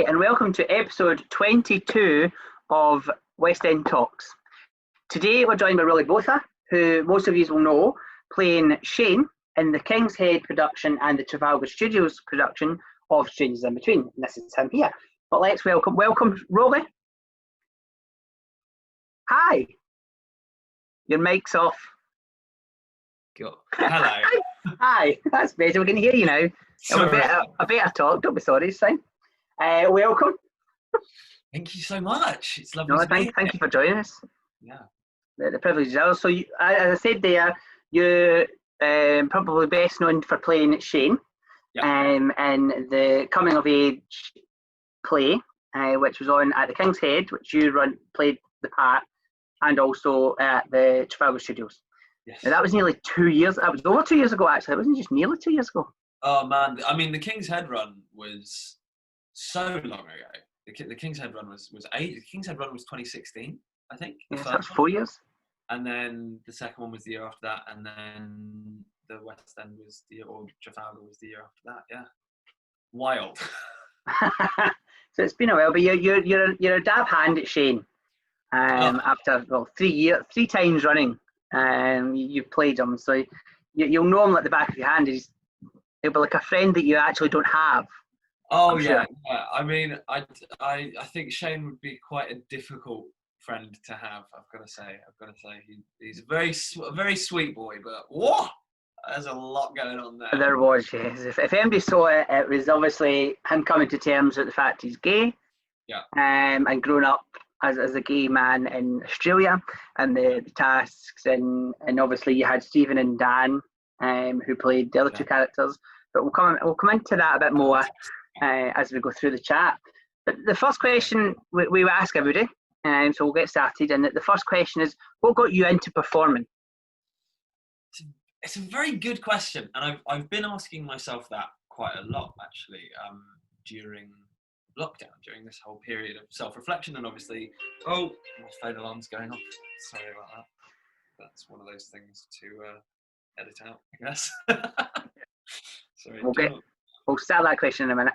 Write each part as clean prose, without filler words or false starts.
Hi, and welcome to episode 22 of West End Talks. Today we're joined by Roly Botha, who most of you will know, playing Shane in the King's Head production and the Trafalgar Studios production of Strangers in Between. And this is him here. But let's welcome Roly. Hi. Your mic's off. Cool. Hello. Hi, that's better. We can hear you now. A better talk. Don't be sorry, it's fine. Welcome. Thank you so much. It's lovely to be here. Thank you for joining us. Yeah. The privilege is ours. So, as I said there, you're probably best known for playing Shane in the coming of age play, which was on at the King's Head, which you played the part, and also at the Trafalgar Studios. Yes. Now, that was nearly 2 years. That was over 2 years ago, actually. It wasn't just nearly 2 years ago. Oh man, I mean, the King's Head run was so long ago. The King's Head run was the King's Head run was 2016, I think. Yes, that's 4 years. And then the second one was the year after that, and then the West End was or Trafalgar was the year after that. Yeah, wild. So it's been a while, but you're a dab hand at Shane. After 3 times running, you've played him, so you'll know him at the back of your hand. He'll be like a friend that you actually don't have. Oh yeah. I mean, I think Shane would be quite a difficult friend to have. I've got to say, he's a very sweet boy, but whoa, there's a lot going on there. There was, yes. If anybody saw it, it was obviously him coming to terms with the fact he's gay. Yeah. And growing up as a gay man in Australia, and the tasks, and obviously you had Stephen and Dan, who played the other two characters. But we'll come into that a bit more as we go through the chat. But the first question we ask everybody, so we'll get started. And the first question is, what got you into performing? It's a very good question, and I've been asking myself that quite a lot actually during lockdown, during this whole period of self-reflection, and obviously, my phone alarm's going off. Sorry about that. That's one of those things to edit out, I guess. Sorry. We'll start that question in a minute.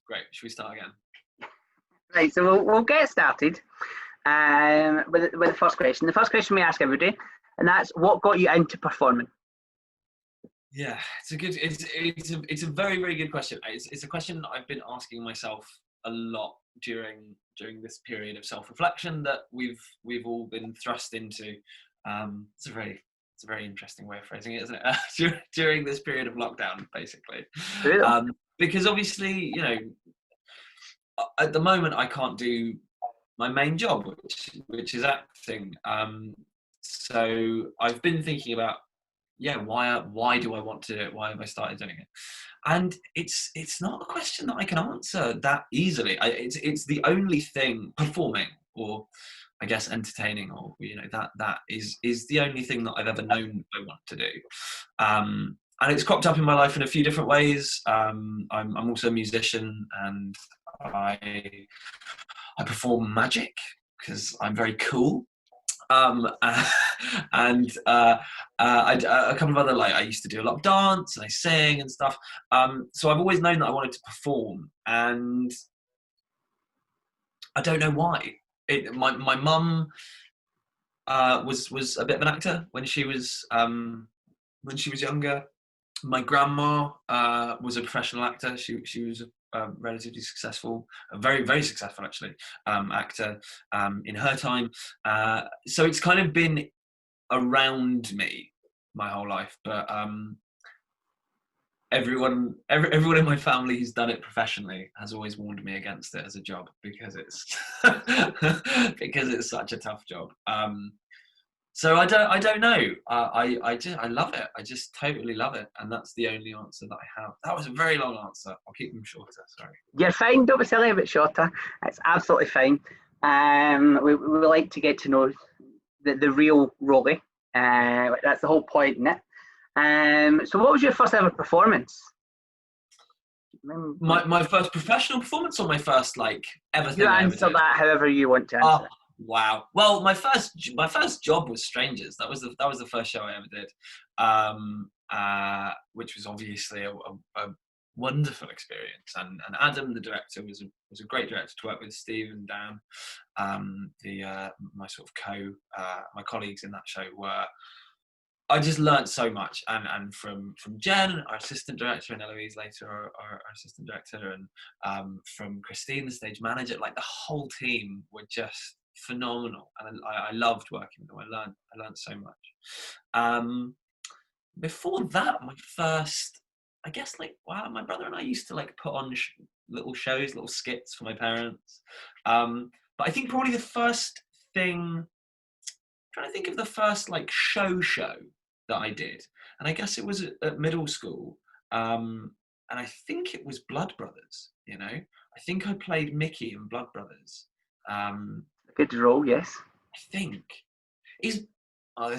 Great. Should we start again? Right. So we'll get started with the first question. The first question we ask everybody, and that's what got you into performing. Yeah, it's a very, very good question. It's a question that I've been asking myself a lot during this period of self-reflection that we've all been thrust into. It's a very interesting way of phrasing it, isn't it? During this period of lockdown, basically. Because obviously, at the moment I can't do my main job, which is acting. So I've been thinking about, why do I want to do it? Why have I started doing it? And it's not a question that I can answer that easily. It's the only thing, performing, or I guess entertaining, or that is the only thing that I've ever known I want to do. And it's cropped up in my life in a few different ways. I'm also a musician, and I perform magic because I'm very cool. And a couple of other, I used to do a lot of dance and I sing and stuff. So I've always known that I wanted to perform, and I don't know why. My mum was a bit of an actor when she was younger. My grandma was a professional actor. She was a relatively successful, a very, very successful actually, actor in her time. So it's kind of been around me my whole life, but everyone in my family who's done it professionally has always warned me against it as a job because it's such a tough job. So I don't know. I love it. I just totally love it, and that's the only answer that I have. That was a very long answer. I'll keep them shorter. Sorry. You're fine. Don't be silly about shorter. It's absolutely fine. We like to get to know the real Roly. That's the whole point, isn't it? So what was your first ever performance? My first professional performance, or my first ever thing? You answer that however you want to answer. Wow. Well, my first job was Strangers. That was the first show I ever did, which was obviously a wonderful experience. And Adam, the director, was a great director to work with. Steve and Dan, my sort of my colleagues in that show were. I just learned so much, and from Jen, our assistant director, and Eloise later, our assistant director, and from Christine, the stage manager. Like, the whole team were just phenomenal, and I loved working with them. I learned so much. Before that, my first, I guess, like, wow, my brother and I used to like put on little shows, little skits for my parents. But I think probably the first thing, I'm trying to think of the first like show that I did, and I guess it was at middle school, and I think it was Blood Brothers. You know, I think I played Mickey in Blood Brothers. Good role, yes. I think this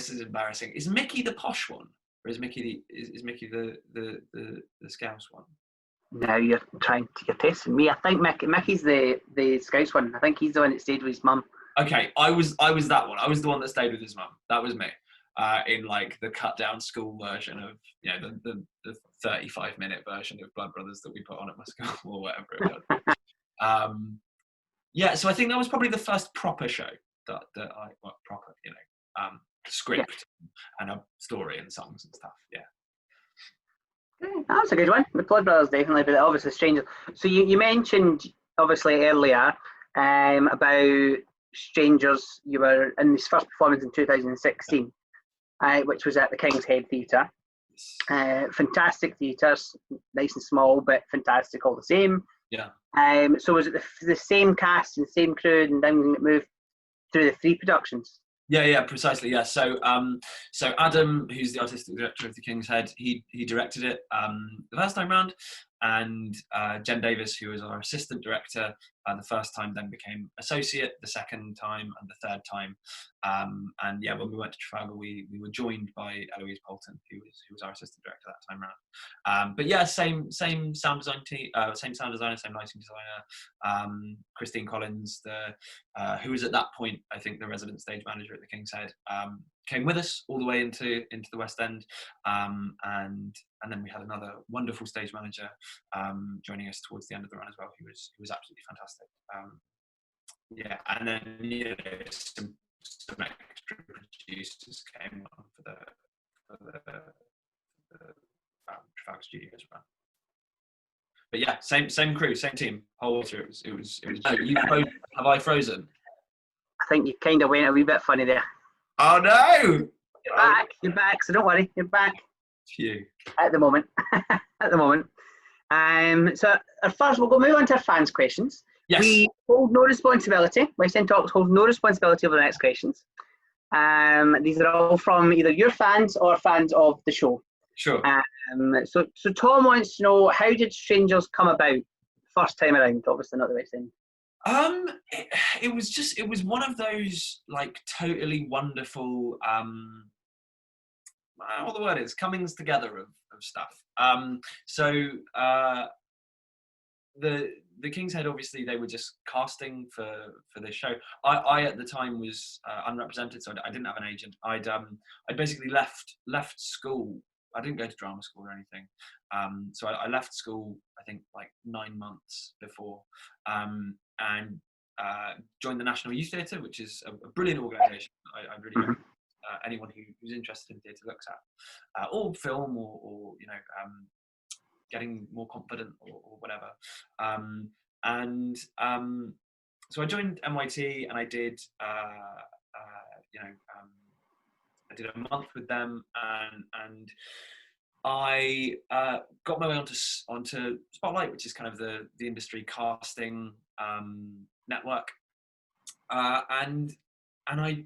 is embarrassing. Is Mickey the posh one, or is Mickey the Scouse one? Now you're testing me. I think Mickey's the Scouse one. I think he's the one that stayed with his mum. Okay, I was that one. I was the one that stayed with his mum. That was me. In like the cut down school version of, you know, the 35-minute version of Blood Brothers that we put on at my school or whatever it was. Yeah, so I think that was probably the first proper show that I proper, you know, script and a story and songs and stuff. Yeah. That was a good one. The Blood Brothers definitely, but obviously Strangers. So you mentioned obviously earlier about Strangers. You were in this first performance in 2016. Which was at the King's Head Theatre. Fantastic theatres, nice and small, but fantastic all the same. Yeah. So was it the same cast and same crew, and then it moved through the 3 productions? Yeah, precisely. Yeah. So Adam, who's the artistic director of the King's Head, he directed it the first time round, and Jen Davis, who was our assistant director, the first time then became associate, the second time, and the third time. And yeah, when we went to Trafalgar, we were joined by Eloise Poulton, who was our assistant director that time round. But yeah, same sound design team, same sound designer, same lighting designer. Christine Collins, who was at that point, I think, the resident stage manager at the King's Head, came with us all the way into the West End, and then we had another wonderful stage manager joining us towards the end of the run as well, who was absolutely fantastic. Yeah, and then, you know, some extra producers came on for the Trafalgar Studios run. But yeah, same crew, same team, whole way through. It was. Have I frozen? I think you kind of went a wee bit funny there. Oh no! You're back, so don't worry, you're back. Phew. At the moment. So first we'll move on to our fans' questions. Yes. We hold no responsibility. West End Talks holds no responsibility over the next questions. These are all from either your fans or fans of the show. Sure. So Tom wants to know, how did Strangers come about first time around? Obviously not the West End. It was one of those like totally wonderful what the word is, comings together of stuff. The King's Head, obviously, they were just casting for this show. I at the time was unrepresented, so I didn't have an agent. I'd basically left school. I didn't go to drama school or anything. So I left school, I think, like 9 months before, and joined the National Youth Theatre, which is a brilliant organisation. I really recommend anyone who's interested in theatre looks at, or film, or you know, getting more confident or whatever. So I joined NYT, and I did, I did a month with them, and I got my way onto Spotlight, which is kind of the industry casting network, and I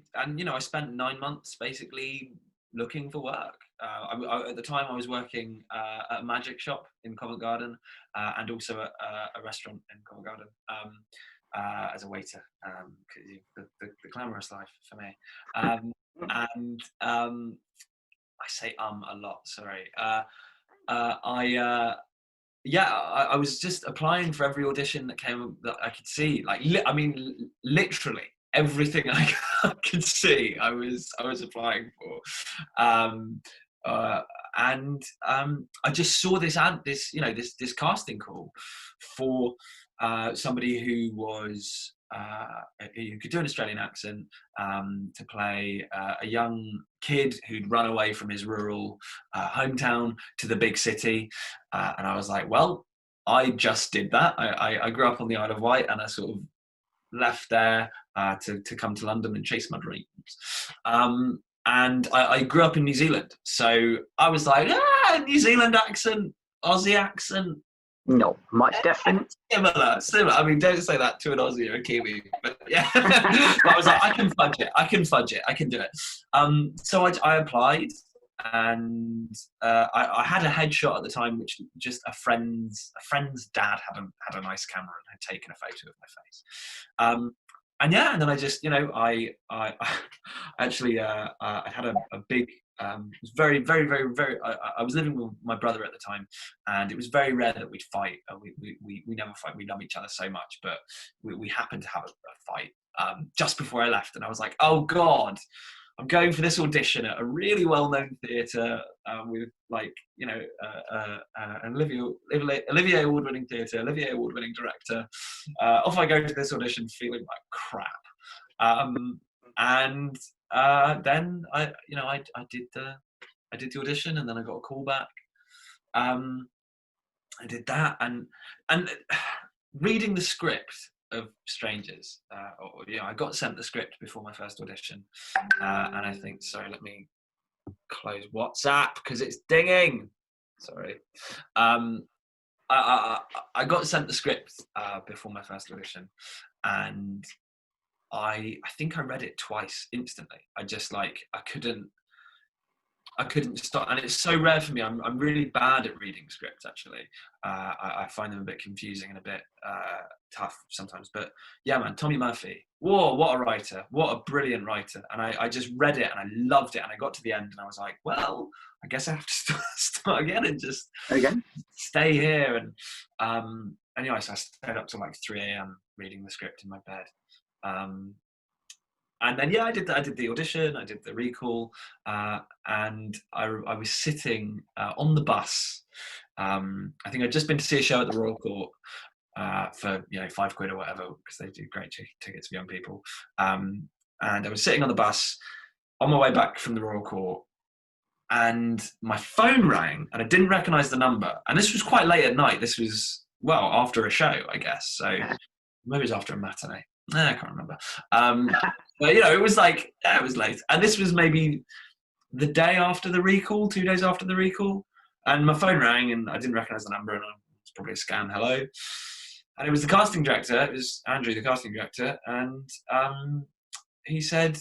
spent 9 months basically looking for work. At the time, I was working at a magic shop in Covent Garden, and also at a restaurant in Covent Garden as a waiter, the glamorous life for me. And I say a lot. Sorry. I was just applying for every audition that came that I could see. Like, literally everything I could see, I was applying for. And I just saw this this casting call for somebody who was who could do an Australian accent, to play a young kid who'd run away from his rural hometown to the big city. And I was like, well, I just did that. I grew up on the Isle of Wight, and I sort of left there to come to London and chase my dreams. And I grew up in New Zealand, so I was like, New Zealand accent, Aussie accent. No, much different. Similar. I mean, don't say that to an Aussie or a Kiwi, but yeah. But I was like, I can fudge it, I can do it. So I applied, and I had a headshot at the time, which just a friend's dad had a nice camera and had taken a photo of my face. And yeah, and then I just, I actually, I had a big, it was very, very, very, very, I was living with my brother at the time, and it was very rare that we'd fight. We never fight. We love each other so much, but we happened to have a fight just before I left. And I was like, oh God, I'm going for this audition at a really well-known theatre with an Olivier Award-winning theatre, Olivier Award-winning director. Off I go to this audition feeling like crap. And then I did the audition, and then I got a call back. I did that, and reading the script of Strangers, I got sent the script before my first audition, and I think, sorry, let me close WhatsApp because it's dinging. Sorry. I got sent the script before my first audition, and I think I read it twice instantly. I just I couldn't stop, and it's so rare for me. I'm really bad at reading scripts, actually. I find them a bit confusing and a bit tough sometimes. But yeah, man, Tommy Murphy, whoa, what a writer, what a brilliant writer. And I just read it and I loved it, and I got to the end and I was like, well, I guess I have to start again and just stay here. And anyway, so I stayed up till like 3 a.m. reading the script in my bed. And then, yeah, I did the audition, I did the recall, and I was sitting on the bus. I think I'd just been to see a show at the Royal Court for £5 or whatever, because they do great tickets for young people. And I was sitting on the bus on my way back from the Royal Court, and my phone rang, and I didn't recognise the number. And this was quite late at night. This was, well, after a show, I guess. So maybe it was after a matinee. I can't remember. But it was it was late. And this was maybe the day after the recall, 2 days after the recall. And my phone rang and I didn't recognise the number, and it's probably a scam hello. And it was the casting director, it was Andrew, the casting director, and he said,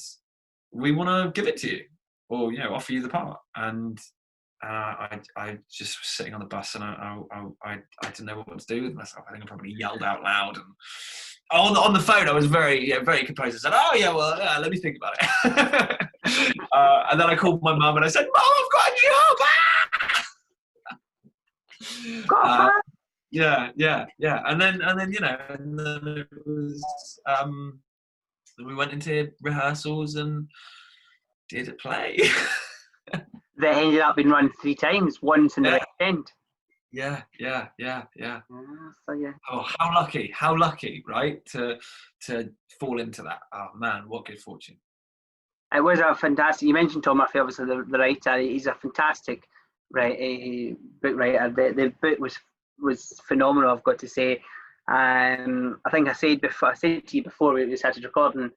we want to give it to you, or offer you the part. And I just was sitting on the bus, and I didn't know what to do with myself. I think I probably yelled out loud, and on the phone I was very very composed. I said, oh yeah, well, yeah, let me think about it. And then I called my mum and I said, Mum, I've got a new job. Yeah. And then it was then we went into rehearsals and did a play. That ended up being run 3 times, once in the West End. Yeah. So yeah. Oh, how lucky, right? To fall into that. Oh man, what good fortune. It was a fantastic. You mentioned Tom Murphy, obviously the writer. He's a fantastic book writer. The book was phenomenal, I've got to say. I think I said to you before we started recording,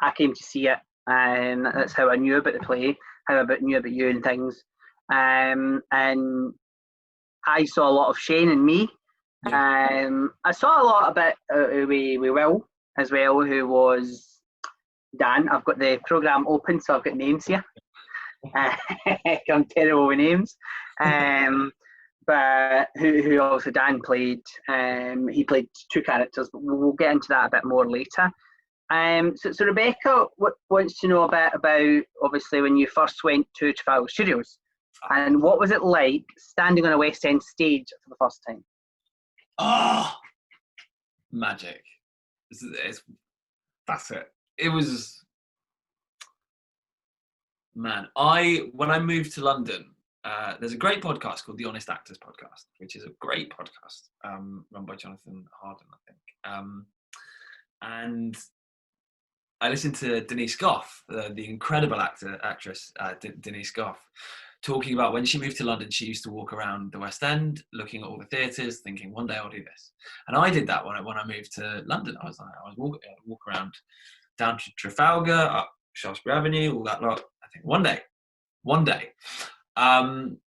I came to see it, and that's how I knew about the play, how I knew about you and things. And I saw a lot of Shane in me. Yeah. I saw a lot about with Will as well, who was Dan. I've got the programme open, so I've got names here. I'm terrible with names. But who also Dan played. He played 2 characters, but we'll get into that a bit more later. So Rebecca wants to know a bit about, obviously, when you first went to Trafalgar Studios. And what was it like standing on a West End stage for the first time? Oh, magic. That's it. It was, man, when I moved to London, there's a great podcast called the Honest Actors Podcast, which is a great podcast run by Jonathan Harden, I think. And I listened to Denise Gough, the incredible actress Denise Gough, talking about when she moved to London, she used to walk around the West End, looking at all the theatres, thinking, one day I'll do this. And I did that when I moved to London. I was walk around down to Trafalgar, up Shaftesbury Avenue, all that lot. I think one day.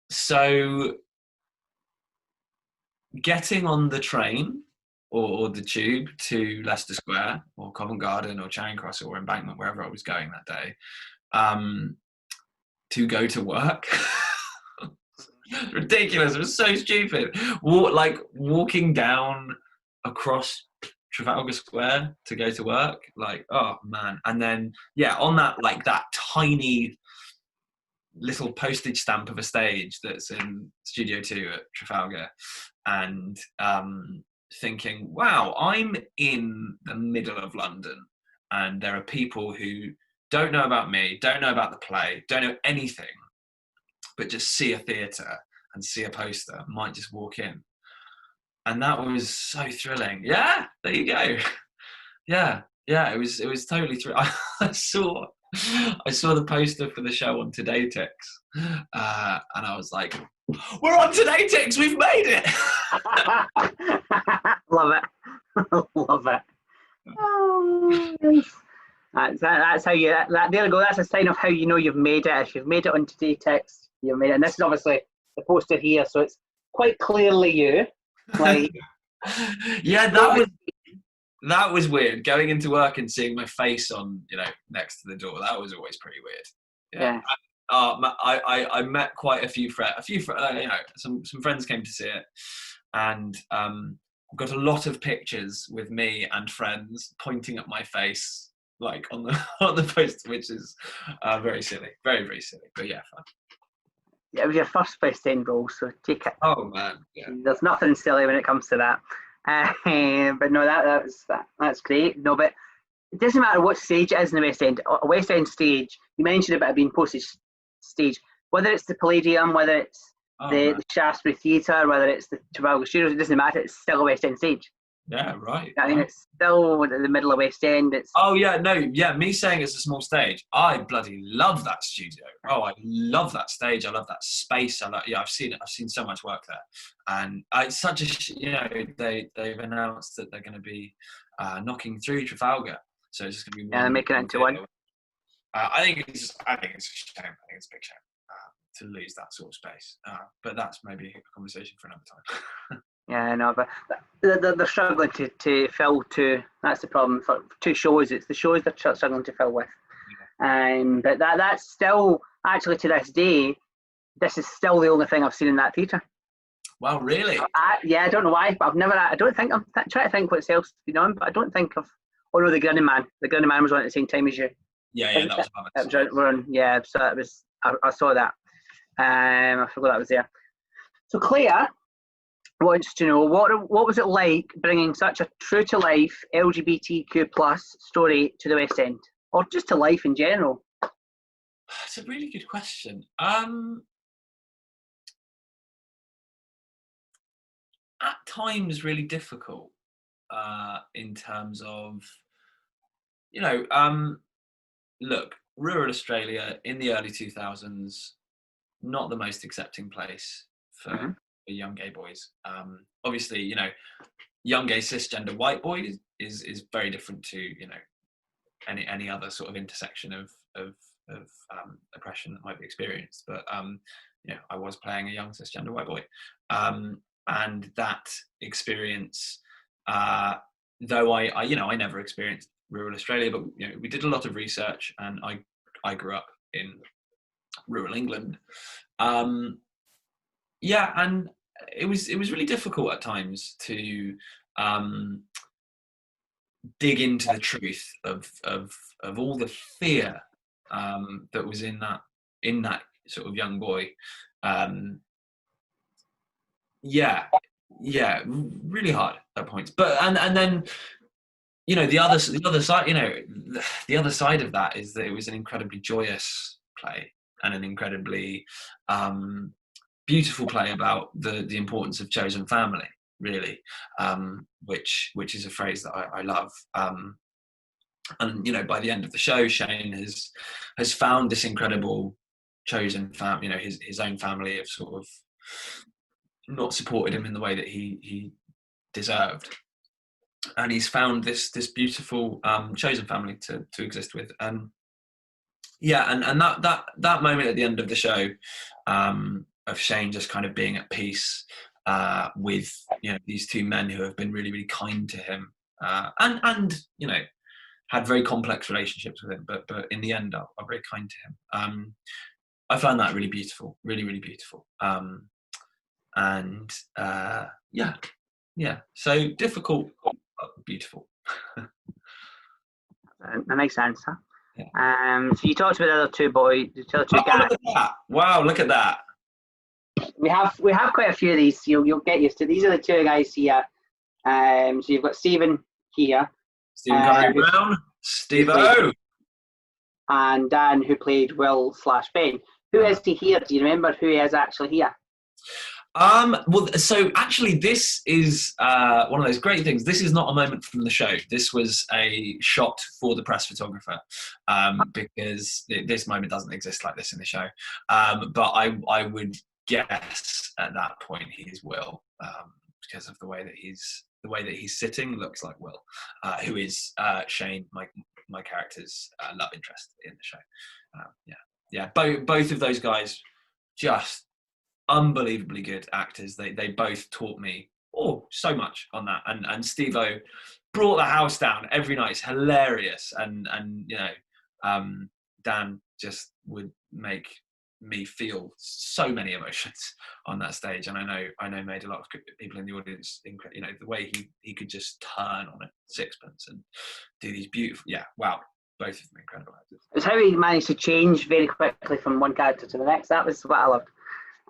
So getting on the train or the tube to Leicester Square or Covent Garden or Charing Cross or Embankment, wherever I was going that day, to go to work. Ridiculous. It was so stupid. Walking down across Trafalgar Square to go to work, like, oh man. And then on that tiny little postage stamp of a stage that's in Studio 2 at Trafalgar, and thinking, wow, I'm in the middle of London and there are people who don't know about me, don't know about the play, don't know anything, but just see a theatre and see a poster, might just walk in. And that was so thrilling. Yeah, there you go. Yeah, it was totally thrilling. I saw the poster for the show on Today Tix, and I was like, we're on Today Tix, we've made it. Love it. Love it. Oh, yes. That's how you, there we go, that's a sign of how you know you've made it. If you've made it on Today Tix, you've made it. And this is obviously the poster here, so it's quite clearly you. Like, yeah, that was weird. Going into work and seeing my face on, next to the door. That was always pretty weird. Yeah. I met quite a few friends. Some friends came to see it, and I've got a lot of pictures with me and friends pointing at my face, like on the poster, which is very silly, very very silly. But yeah, fun. It was your first West End role, so take it. Oh man, yeah. There's nothing silly when it comes to that. But no, that's great. No, but it doesn't matter what stage it is in the West End. A West End stage, you mentioned about it being postage stage, whether it's the Palladium, whether it's the Shaftesbury Theatre, whether it's the Trafalgar Studios, it doesn't matter. It's still a West End stage. Yeah, right. I mean, it's still in the middle of West End. Me saying it's a small stage, I bloody love that studio. Oh, I love that stage. I love that space. I've seen it. I've seen so much work there, and it's such a they've announced that they're going to be knocking through Trafalgar, so it's just going to be making it into one. I think it's a shame. I think it's a big shame to lose that sort of space. But that's maybe a conversation for another time. Yeah, no, but they're struggling to fill two. That's the problem for two shows. It's the shows they're struggling to fill with. But that's still, actually to this day, this is still the only thing I've seen in that theatre. Wow, really? I don't know why, but I'm trying to think what else has been on, but I don't think of. Oh no, the Grinning Man. The Grinning Man was on at the same time as you. Yeah, that was on. Yeah, so that was. I saw that. I forgot that was there. So Claire wants to know what was it like bringing such a true to life LGBTQ plus story to the West End, or just to life in general? It's a really good question. At times really difficult in terms of look, rural Australia in the early 2000s, not the most accepting place for young gay boys. Obviously, young gay cisgender white boys is very different to any other sort of intersection of oppression that might be experienced. But I was playing a young cisgender white boy, and that experience, though I never experienced rural Australia, but we did a lot of research, and I grew up in rural England. And it was really difficult at times to dig into the truth of all the fear that was in that sort of young boy. Really hard at points. But and then the other side, the other side of that is that it was an incredibly joyous play and an incredibly beautiful play about the importance of chosen family, really, which is a phrase that I love. And by the end of the show, Shane has found this incredible chosen family. His own family have sort of not supported him in the way that he deserved, and he's found this beautiful chosen family to exist with. And that moment at the end of the show, of Shane just kind of being at peace with these two men who have been really, really kind to him, and had very complex relationships with him, but in the end are very kind to him. I found that really beautiful, really, really beautiful. So difficult, but beautiful. A nice answer. Yeah. So you talked about the other two boys, the other two guys. Look at that! Wow, look at that. We have quite a few of these. You'll get used to. These are the two guys here. So you've got Stephen here. Stephen Curry Brown, Steve-O. And Dan, who played Will/Ben. Who is he here? Do you remember who he is actually here? Well, so actually, this is one of those great things. This is not a moment from the show. This was a shot for the press photographer, because this moment doesn't exist like this in the show. But I would guess at that point he is Will, because of the way that he's sitting looks like Will, who is Shane, my character's love interest in the show. Both of those guys just unbelievably good actors. They both taught me so much on that, and Steve-O brought the house down every night. It's hilarious, and Dan just would make me feel so many emotions on that stage, and I know made a lot of people in the audience the way he could just turn on a sixpence and do these beautiful both of them incredible actors. It's how he managed to change very quickly from one character to the next. That was what I loved.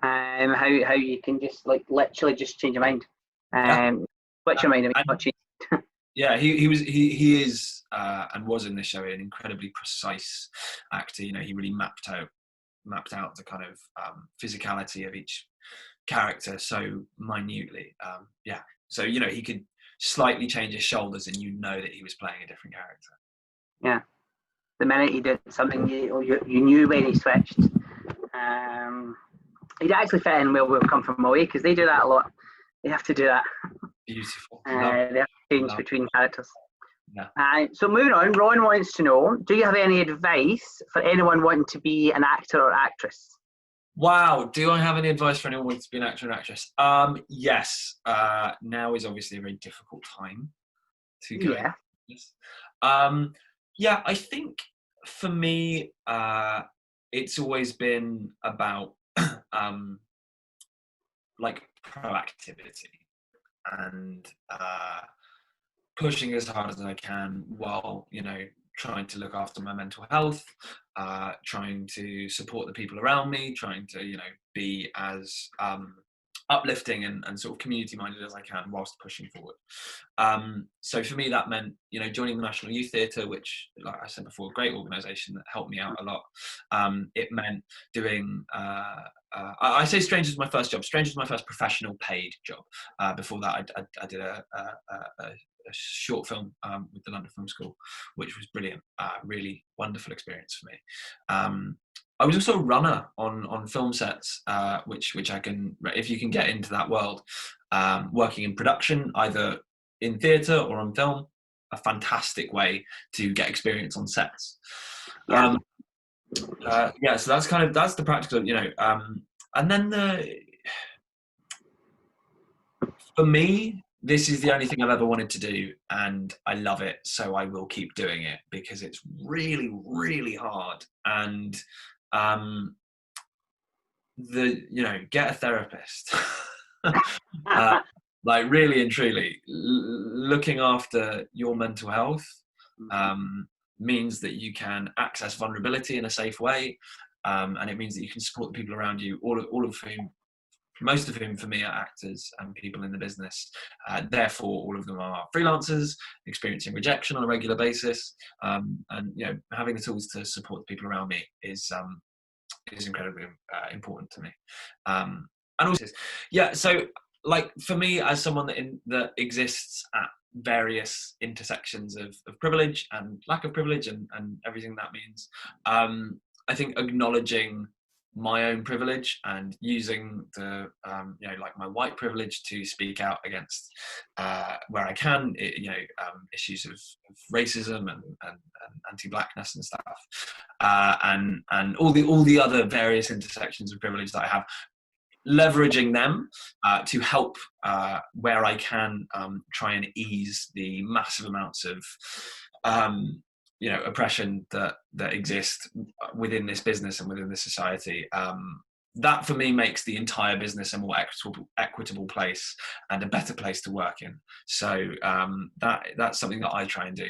How you can just literally just change your mind. Switch your mind, not change. Yeah, he is and was in this show an incredibly precise actor. He really mapped out the kind of physicality of each character so minutely. So he could slightly change his shoulders and that he was playing a different character. Yeah, the minute he did something, you knew when he switched. He'd actually fit in well with Come From Away, because they do that a lot. They have to do that. Beautiful. They have to change between characters. Yeah. So moving on, Ron wants to know, do you have any advice for anyone wanting to be an actor or actress? Wow, do I have any advice for anyone wanting to be an actor or actress? Yes. Now is obviously a very difficult time to go into this. I think for me, it's always been about proactivity and pushing as hard as I can while trying to look after my mental health, trying to support the people around me, trying to be as uplifting and sort of community minded as I can whilst pushing forward. So for me that meant joining the National Youth Theatre, which, like I said before, a great organisation that helped me out a lot. It meant doing I say Strange was my first job. Strange was my first professional paid job. Before that I did a short film with the London Film School, which was brilliant. Really wonderful experience for me. I was also a runner on film sets, which I can, if you can get into that world, working in production, either in theatre or on film, a fantastic way to get experience on sets. So that's that's the practical, and then for me, this is the only thing I've ever wanted to do, and I love it, so I will keep doing it because it's really, really hard. And get a therapist. Really and truly, looking after your mental health means that you can access vulnerability in a safe way, and it means that you can support the people around you, most of whom for me are actors and people in the business. Therefore, all of them are freelancers experiencing rejection on a regular basis, and having the tools to support the people around me is incredibly important to me. And also, yeah. So, like for me, as someone that exists at various intersections of privilege and lack of privilege and everything that means, I think acknowledging my own privilege and using the like my white privilege to speak out against where I can, issues of racism and anti-blackness and stuff, and all the other various intersections of privilege that I have, leveraging them to help where I can, try and ease the massive amounts of oppression that exist within this business and within this society. That for me makes the entire business a more equitable place and a better place to work in. So that's something that I try and do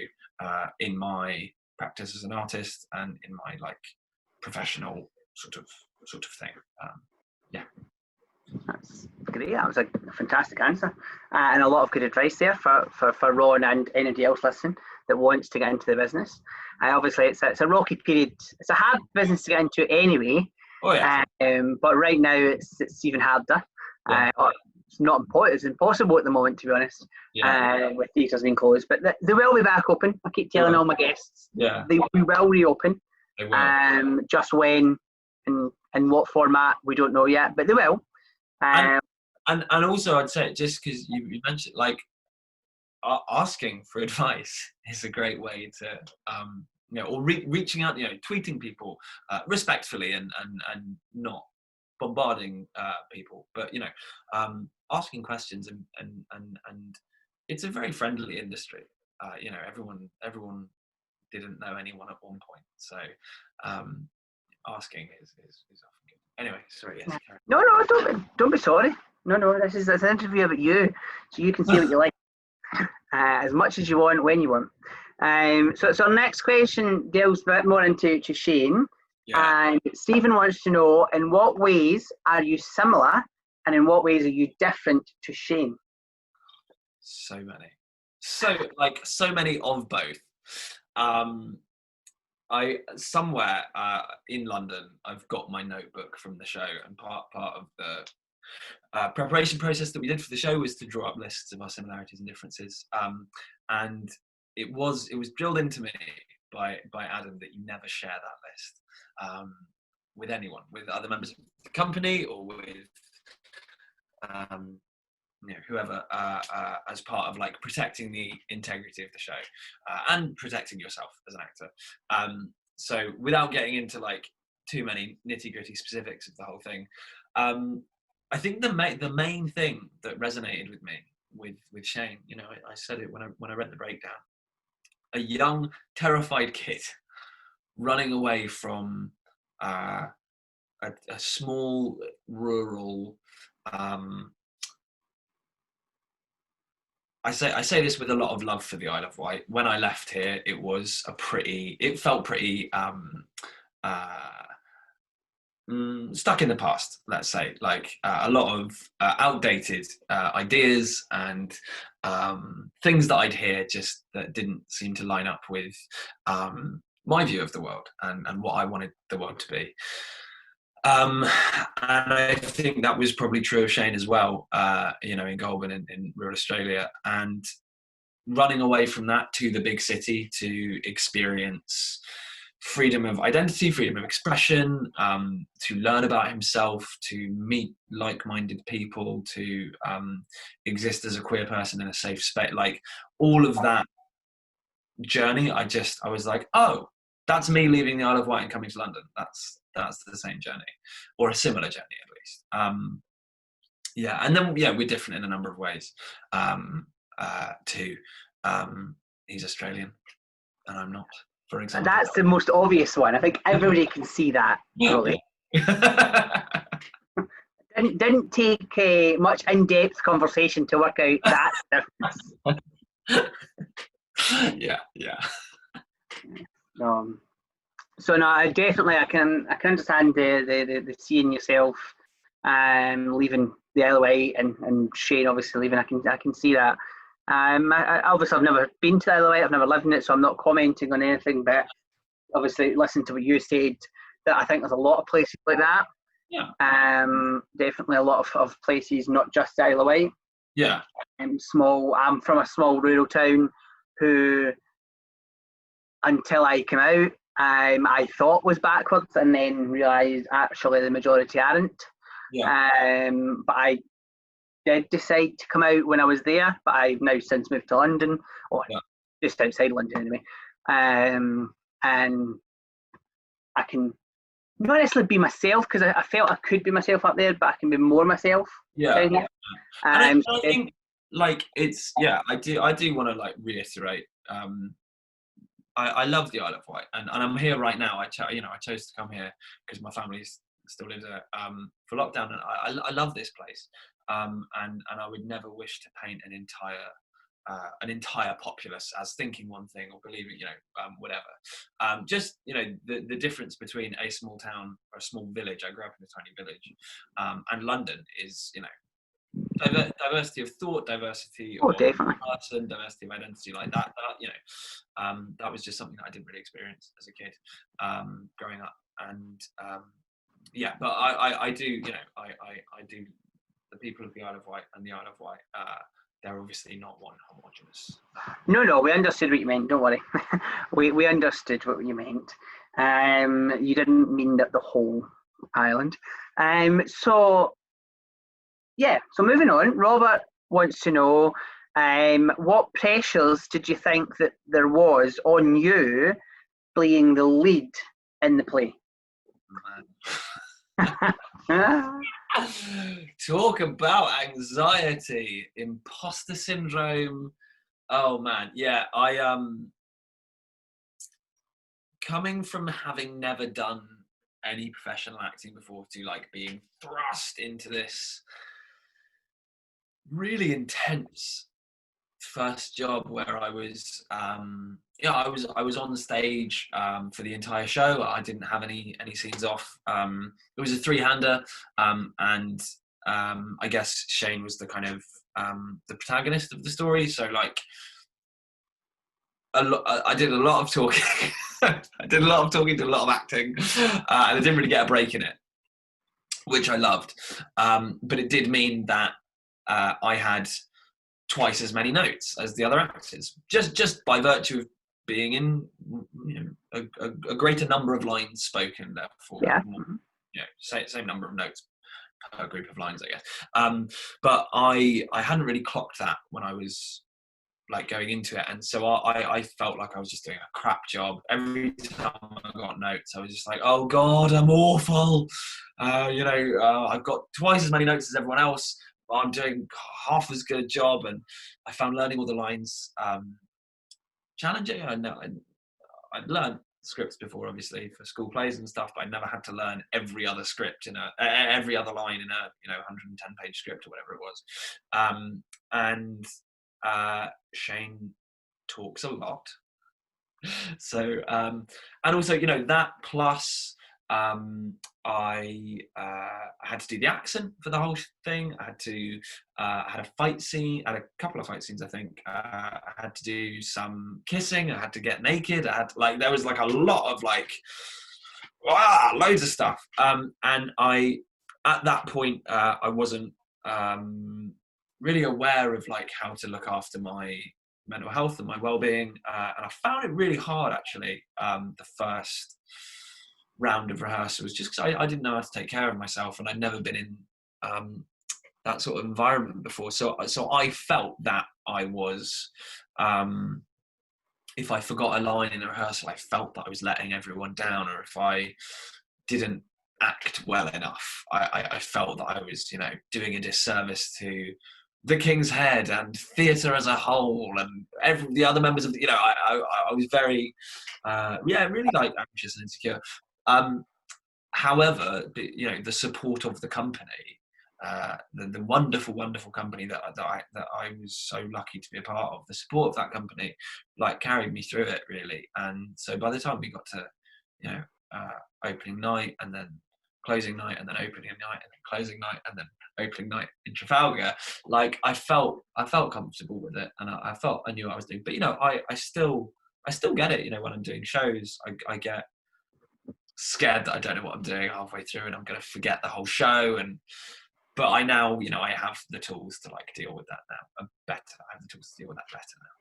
in my practice as an artist and in my like professional sort of thing. Yeah. That's great. That was a fantastic answer, and a lot of good advice there for Ron and anybody else listening that wants to get into the business. Obviously, it's a rocky period. It's a hard business to get into anyway. Oh yeah. But right now, it's even harder. Yeah. It's not important. It's impossible at the moment, to be honest. Yeah. With theatres being closed, but they will be back open. I keep telling all my guests. Yeah. We will reopen. They will. Just when and in what format, we don't know yet, but they will. And also, I'd say, just because you mentioned, like, asking for advice is a great way to, or reaching out, tweeting people respectfully and not bombarding people, but asking questions and it's a very friendly industry. Everyone didn't know anyone at one point, so asking is often good. Anyway, sorry. Yes. No, don't be sorry. No, this is an interview about you, so you can say what you like as much as you want when you want. So our next question delves a bit more into Shane. Yeah. And Stephen wants to know, in what ways are you similar, and in what ways are you different to Shane? So many of both. I somewhere in London, I've got my notebook from the show, and part of the preparation process that we did for the show was to draw up lists of our similarities and differences. And it was drilled into me by Adam that you never share that list with anyone, with other members of the company or with whoever, as part of like protecting the integrity of the show and protecting yourself as an actor. So without getting into like too many nitty-gritty specifics of the whole thing, I think the main thing that resonated with me with Shane, I said it when I read the breakdown, a young, terrified kid running away from a small rural. I say this with a lot of love for the Isle of Wight. When I left here, it felt pretty stuck in the past, let's say, like a lot of outdated ideas and things that I'd hear just that didn't seem to line up with my view of the world and what I wanted the world to be. And I think that was probably true of Shane as well, in Goulburn in rural Australia, and running away from that to the big city to experience freedom of identity, freedom of expression, to learn about himself, to meet like-minded people, to exist as a queer person in a safe space. Like all of that journey, I was like, oh, that's me leaving the Isle of Wight and coming to London. That's the same journey, or a similar journey at least. And then we're different in a number of ways too. He's Australian and I'm not, for example. That's the most obvious one. I think everybody can see that. Really. Didn't take much in-depth conversation to work out that difference. Yeah. So no, I can understand the seeing yourself leaving the Isle of Wight and Shane obviously leaving. I can see that. Obviously I've never been to the Isle of Wight. I've never lived in it, so I'm not commenting on anything. But obviously, listen to what you said. That I think there's a lot of places like that. Yeah. Definitely a lot of places, not just the Isle of Wight. Yeah. I'm from a small rural town who, until I came out, I thought was backwards, and then realised actually the majority aren't. Yeah. But I did decide to come out when I was there, but I've now since moved to London, or Yeah. just outside London anyway. And I can not necessarily be myself, because I felt I could be myself up there, but I can be more myself Yeah. down here. And I So, think like it's I do want to like reiterate. I love the Isle of Wight, and I'm here right now. I chose to come here because my family still lives there for lockdown, and I love this place. And I would never wish to paint an entire populace as thinking one thing or believing, whatever. Just the difference between a small town or a small village. I grew up in a tiny village, and London is diversity of thought, diversity of definitely. person, diversity of identity, like that. That was just something that I didn't really experience as a kid growing up. And but I do, I do. The people of the Isle of Wight and the Isle of Wight, they're obviously not one homogenous. No, we understood what you meant. Don't worry, we understood what you meant. You didn't mean that the whole island. So moving on, Robert wants to know, what pressures did you think that there was on you playing the lead in the play? Talk about anxiety, imposter syndrome. Oh man, yeah. I coming from having never done any professional acting before to like being thrust into this really intense first job where I was I was on stage for the entire show. I didn't have any scenes off. It was a three-hander, and I guess Shane was the kind of the protagonist of the story. So like I did a lot of talking. I did a lot of talking, did a lot of acting, and I didn't really get a break in it, which I loved. But it did mean that I had twice as many notes as the other actors, just by virtue of being in a greater number of lines spoken, therefore same number of notes per group of lines, I guess. But I hadn't really clocked that when I was like going into it, and so I felt like I was just doing a crap job. Every time I got notes, I was just like, oh god, I'm awful. I've got twice as many notes as everyone else. I'm doing half as good a job, and I found learning all the lines challenging. I know I'd learned scripts before, obviously, for school plays and stuff, but I never had to learn every other script every other line in a 110-page script or whatever it was. And Shane talks a lot, so and also that plus I had to do the accent for the whole thing. I had a fight scene. I had a couple of fight scenes, I think. I had to do some kissing. I had to get naked. There was like a lot of loads of stuff. And I, at that point, I wasn't really aware of like how to look after my mental health and my well-being, and I found it really hard actually, the first round of rehearsals, just because I didn't know how to take care of myself, and I'd never been in that sort of environment before. So I felt that I was, if I forgot a line in a rehearsal, I felt that I was letting everyone down, or if I didn't act well enough, I felt that I was, doing a disservice to the King's Head and theatre as a whole, and the other members of the, I was very, really like anxious and insecure. However, the support of the company, the wonderful, wonderful company that I was so lucky to be a part of, the support of that company, like carried me through it really. And so by the time we got to, opening night and then closing night and then opening night and then closing night and then opening night in Trafalgar, like I felt comfortable with it, and I knew what I was doing. But I still get it. When I'm doing shows, I get scared that I don't know what I'm doing halfway through and I'm going to forget the whole show. But I now, I have the tools to like deal with that now. I have the tools to deal with that better now.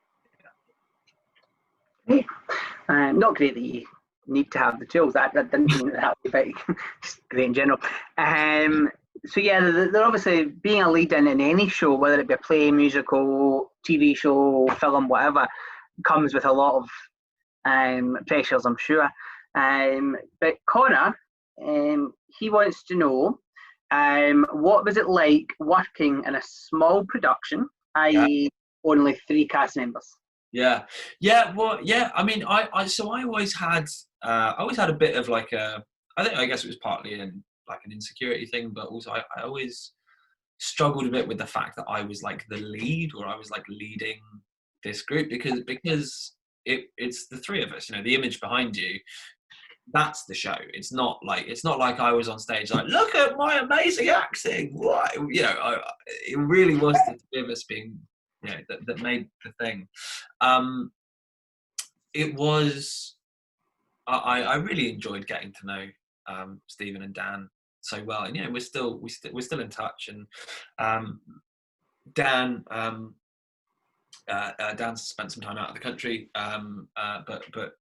Yeah. Not great that you need to have the tools. That didn't mean that would be just great in general. So yeah, they're obviously being a lead in any show, whether it be a play, musical, TV show, film, whatever, comes with a lot of pressures, I'm sure. But Connor, he wants to know, what was it like working in a small production, i.e., only 3 cast members? Well, I mean, I always had a bit of like I guess it was partly in like an insecurity thing, but also I always struggled a bit with the fact that I was like the lead, or I was like leading this group, because it's the 3 of us. The image behind you, that's the show. It's not like I was on stage like, look at my amazing acting. What it really was the 3 of us being that made the thing. It was I really enjoyed getting to know Stephen and Dan so well, and we're still in touch. And Dan Dan's spent some time out of the country, but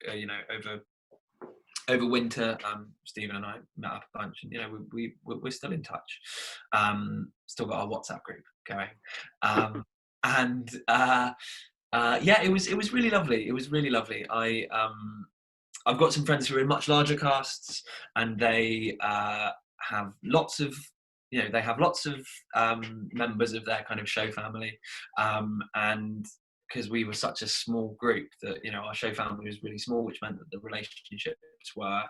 over winter, Stephen and I met up a bunch, and we're still in touch. Still got our WhatsApp group going, and it was really lovely. It was really lovely. I've got some friends who are in much larger casts, and they have lots of members of their kind of show family, and because we were such a small group that our show family was really small, which meant that the relationships were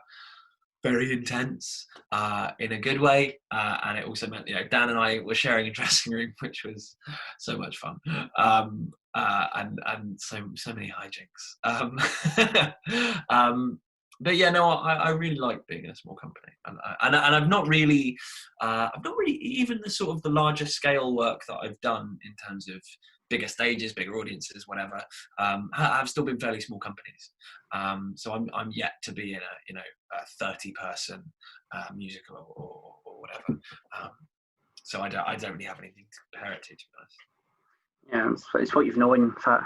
very intense in a good way, and it also meant Dan and I were sharing a dressing room, which was so much fun, and so many hijinks. But I really like being in a small company, and I've not really even the sort of the larger scale work that I've done in terms of bigger stages, bigger audiences, whatever, have still been fairly small companies. So I'm yet to be in a 30-person musical or whatever. So I don't really have anything to compare it to be honest. Yeah, it's what you've known for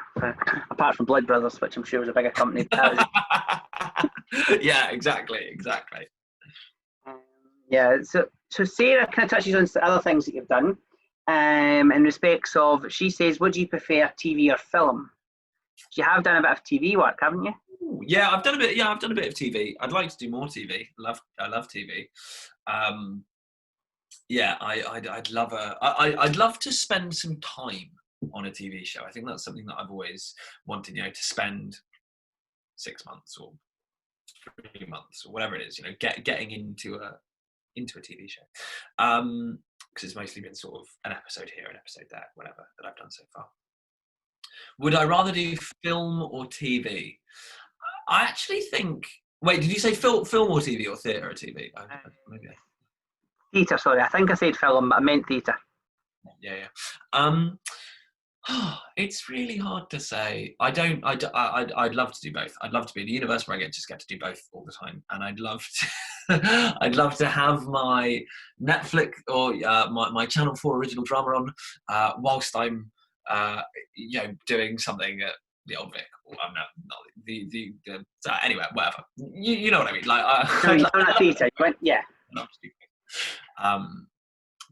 apart from Blood Brothers, which I'm sure was a bigger company. Yeah, exactly. Yeah, so Sarah kind of touches on the other things that you've done, in respects of, she says, would you prefer TV or film? You have done a bit of TV work, haven't you? Ooh, yeah, I've done a bit of TV. I'd like to do more TV. I love TV. I'd love to spend some time on a TV show. I think that's something that I've always wanted, to spend 6 months or 3 months or whatever it is, getting into a TV show. Because it's mostly been sort of an episode here, an episode there, whatever, that I've done so far. Would I rather do film or TV? I actually think. Wait, did you say film or TV, or theatre or TV? Maybe. Theatre, sorry. I think I said film, but I meant theatre. Yeah. It's really hard to say. I'd love to do both. I'd love to be in a universe where I just get to do both all the time, and I'd love to have my Netflix or my Channel 4 original drama on whilst I'm doing something at the Old Vic, or I'm not anyway, whatever. You know what I mean? Like theatre. Yeah.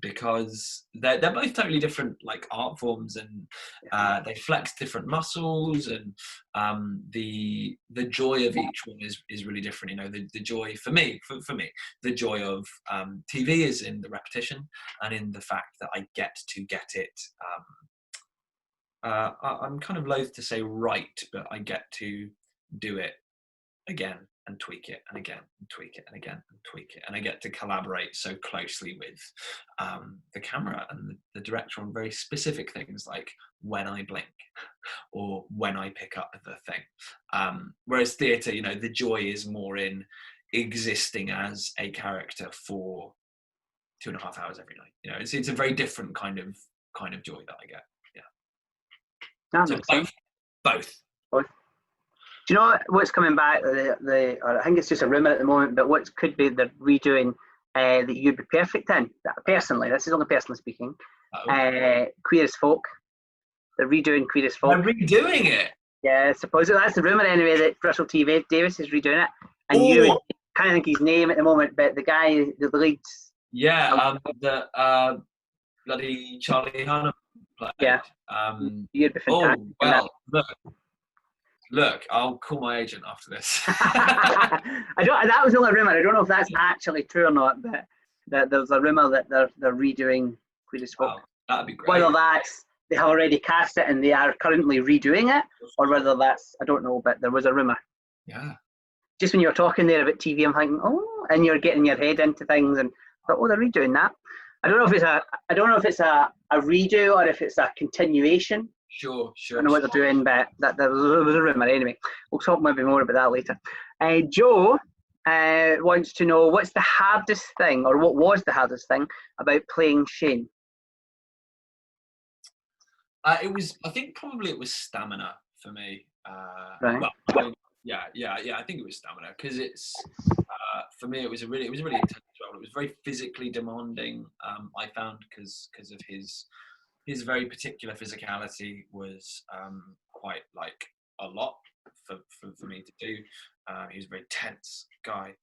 Because they're both totally different like art forms, and they flex different muscles, and the joy of each one is really different. The joy for me, the joy of TV is in the repetition and in the fact that I get to get it. I'm kind of loath to say right, but I get to do it again and tweak it and again and tweak it and again and tweak it, and I get to collaborate so closely with the camera and the director on very specific things, like when I blink or when I pick up the thing. Whereas theatre, the joy is more in existing as a character for 2.5 hours every night. It's a very different kind of joy that I get. Yeah. So both. Do you know what's coming back? Or I think it's just a rumour at the moment, but what could be the redoing that you'd be perfect in? Personally, this is only personally speaking. Queer as Folk. They're redoing Queer as Folk. They're redoing it? Yeah, supposedly that's the rumour anyway, that Russell T Davies is redoing it. And you can't think his name at the moment, but the guy, the lead. Yeah, the bloody Charlie Hunnam played. Yeah. You'd be fantastic. Oh, well, look, I'll call my agent after this. That was the only rumour. I don't know if that's actually true or not, but there's a rumour that they're redoing Queer as Folk. Wow, that'd be great. Whether that's they have already cast it and they are currently redoing it, or whether that's, I don't know, but there was a rumour. Yeah. Just when you were talking there about TV, I'm thinking, and you're getting your head into things, and thought, they're redoing that. I don't know if it's a redo or if it's a continuation. Sure. I don't know what they're doing, but there was a rumour anyway. We'll talk maybe more about that later. Joe wants to know, what's the hardest thing, or what was the hardest thing about playing Shane? I think probably it was stamina for me. Right. Well, I think it was stamina, because it's for me it was a really intense role. It was very physically demanding. I found because of his very particular physicality was quite like a lot for me to do. He was a very tense guy.